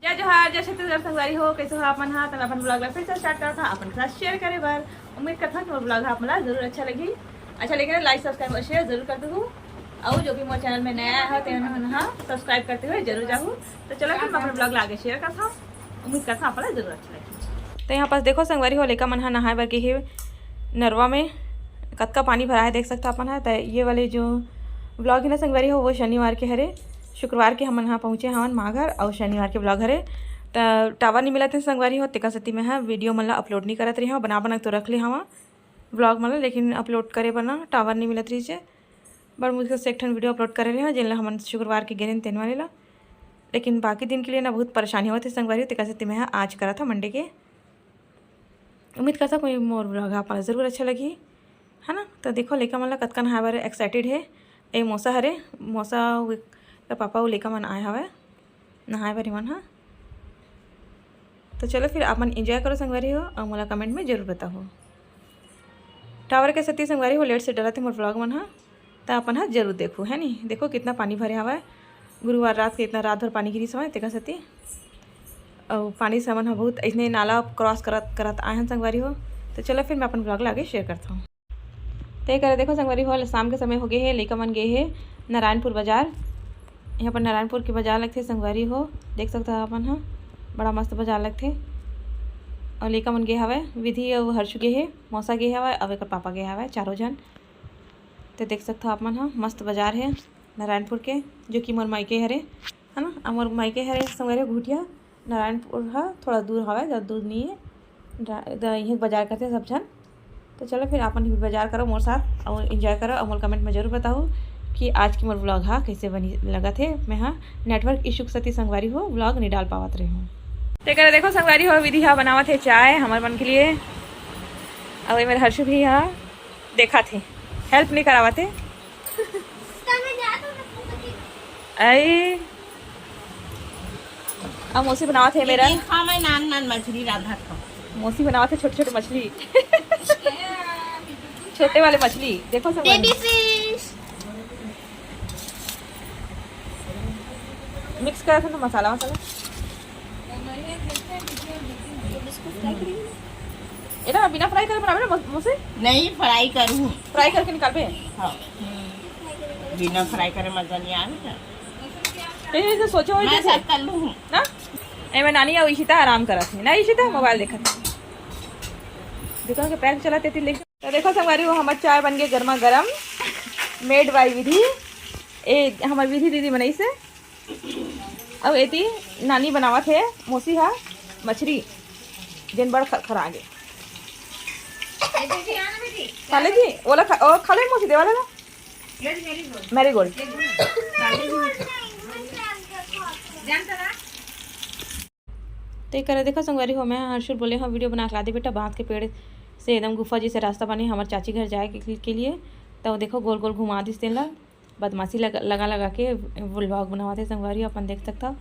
जय जोहार जय छत्तीसगढ़ संगवारी हो कैसे हो आप मन हा तो अपन ब्लॉग ला फिर से स्टार्ट करता अपन के साथ शेयर करे बार उम्मीद करता हूँ ब्लॉग आप मला जरूर अच्छा लगे लाइक सब्सक्राइब और शेयर जरूर करते हो और जो भी मोर चैनल में नया है तो सब्सक्राइब करते हुए जरूर जाऊँ। तो चलो फिर मैं अपने ब्लॉग ला आगे शेयर करता हूँ, उम्मीद करता हूँ आप जरूर अच्छा लगे। तो यहाँ पास देखो संगवारी हो लेका मन हा नहाए बर के ही नरवा में कतका पानी भरा है देख सकता अपन है। तो ये वाले जो ब्लॉग है ना संगवारी हो वो शनिवार के हरे शुक्रवार के हम यहाँ पहुँचे हवन माँ घर और शनिवार के ब्लॉग हरे तो टावर नहीं मिला थे संगवारी हो तेका सती में है वीडियो मतलब अपलोड नहीं करत रही हूँ बना तो रख ली हवा ब्लॉग मतलब लेकिन अपलोड करे बना टावर नहीं मिलत रही से बड़ मुझे से एक वीडियो अपलोड करे रहे हैं जिन हम शुक्रवार के गिरे तेन वाले ला लेकिन बाकी दिन के लिए ना बहुत परेशानी होती संगवारी तेका सती में है आज करा था मंडे के। उम्मीद करता कोई मोर ब्लॉग आप ज़रूर अच्छा लगी है ना। तो देखो लेका मन ला कतका नहाए बार एक्साइटेड है ए मौसा हरे मौसा का पापा वो लेका मन आए हवे नहाए बार मन हाँ। तो चलो फिर आप मन एंजॉय करो संगवारी हो और मोला कमेंट में जरूर बताओ। टावर के सती संगवारी हो लेट से डरा थे मोर ब्लॉग मन हाँ तो अपन हाँ जरूर देखो है नी। देखो कितना पानी भरे हवा गुरुवार रात के इतना रात भर पानी गिरी समय तेका सती और पानी से मन बहुत इसने नाला क्रॉस करत आए हैं संगवारी हो। तो चलो फिर मैं अपन ब्लॉग ला आगे शेयर करता हूँ। तय करे देखो संगवारी हो शाम के समय हो गए है लेका मन गए है नारायणपुर बाजार। यहाँ पर नारायणपुर के बाजार लगते संगवारी हो देख सकते हो अपन हाँ बड़ा मस्त बाजार लगते और लेका मन गए हवे विधि और हर्षु गए है मौसा गए हवे और एक पापा गए हवे चारों जन। तो देख सकते हो आप मन हाँ मस्त बाजार है नारायणपुर के जो कि मोर मायके हरे है ना। मोर मायके हरे संगवारी घुटिया नारायणपुर है थोड़ा दूर हवा ज़्यादा दूर नहीं है यही बाजार करते सब जन। तो चलो फिर अपन भी बाजार करो मोर साथ और एंजॉय करो और मोर कमेंट में जरूर बताओ कि आज की मोर ब्लॉग हाँ कैसे बनी लगा थे। मैं हाँ नेटवर्क इशू सती संगवारी हो ब्लॉग नहीं डाल पावत रही हूँ। तो करे देखो संगवारी हो विधि हाँ बनावा थे चाय हमारे मन के लिए और मेरे हर्षु भी हाँ देखा थे हेल्प नहीं करावा थे आई अब मौसी बनावा थे मेरा नान मछली राधा था मौसी बनावा थे छोटे छोटे मछली छोटे वाले मछली देखो सब मिक्स करा था ना मसाला ये बिना फ्राई करे बनावे ना मुझसे नहीं फ्राई करूँ फ्राई करके निकालबे हाँ बिना फ्राई करे मजा नहीं आवे तो सोचो हो मैं सब कर लूँ ना ए मैं नानी और इशिता आराम करा थी ना इशिता मोबाइल देखा थी देखो के पैर चलाते थे लेकिन। तो देखो संगवारी हो हमार चाय बन गए गर्मा गरम मेड बाई विधि ए हमार विधि दीदी बनाई से अब एती नानी बनावा थे मौसी हा मछली जिन बड़ खरा गे खाले जी ओला खाले मौसी देवाला ना मेरी गोल्ड तो करे देखो संगवारी हो मैं हर्षुल बोले हाँ वीडियो बना के ला दे बेटा बाँस के पेड़ से एकदम गुफा जी से रास्ता बने हमारे चाची घर जाए के लिए। तो देखो गोल गोल घुमा दी तेला बदमाशी लगा के व्लॉग बनावाते संगवारी अपन देख सकता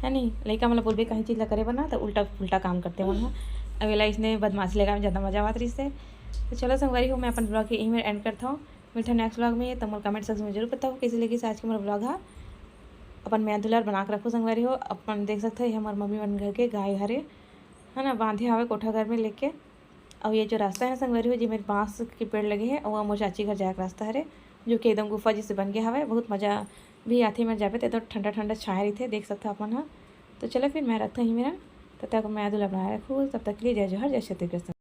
है नहीं लड़का मतलब बोलबे कहीं चीज़ ला करे बना तो उल्टा काम करते मन हाँ अगला इसने बदमाशी लगा में ज़्यादा मजा आवा रही से। तो चलो संगवारी हो मैं अपन ब्लॉग के यहीं में एंड करता हूँ मिलता नेक्स्ट ब्लॉग में। तो मोर कमेंट सेक्शन में जरूर बताओ कैसे लगी आज की मोर ब्लॉग हाँ अपन मैं दुलार बना के रखो संगवारी हो। अपन देख सकते हैं हमारे मम्मी बन घर के गाय हरे है ना बांधे हवे कोठा घर में लेके और ये जो रास्ता है संगवारी हो जी मेरे बाँस के पेड़ लगे हैं और मोर चाची घर जाए रास्ता हरे जो कि एकदम गुफा जिससे बन गया हवा बहुत मज़ा भी आती है। मैं जाए तो एकदम ठंडा ठंडा छाए रही थे देख सकते अपन हाँ। तो चलो फिर मैं रखता ही मेरा तब तक मैं दुल्हा बनाए रखूँ तब तक के लिए जय जोहर जय छत्तीसगढ़।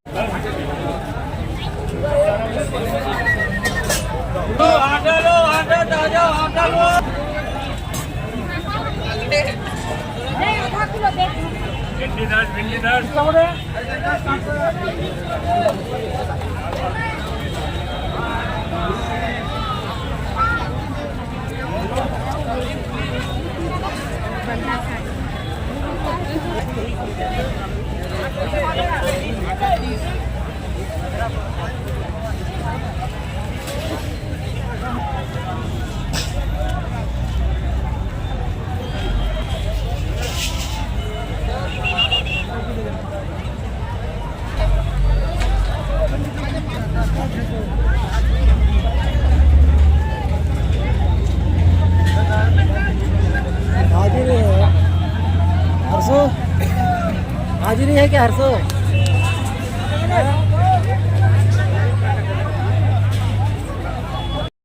हाजिरी है क्या हर्षो?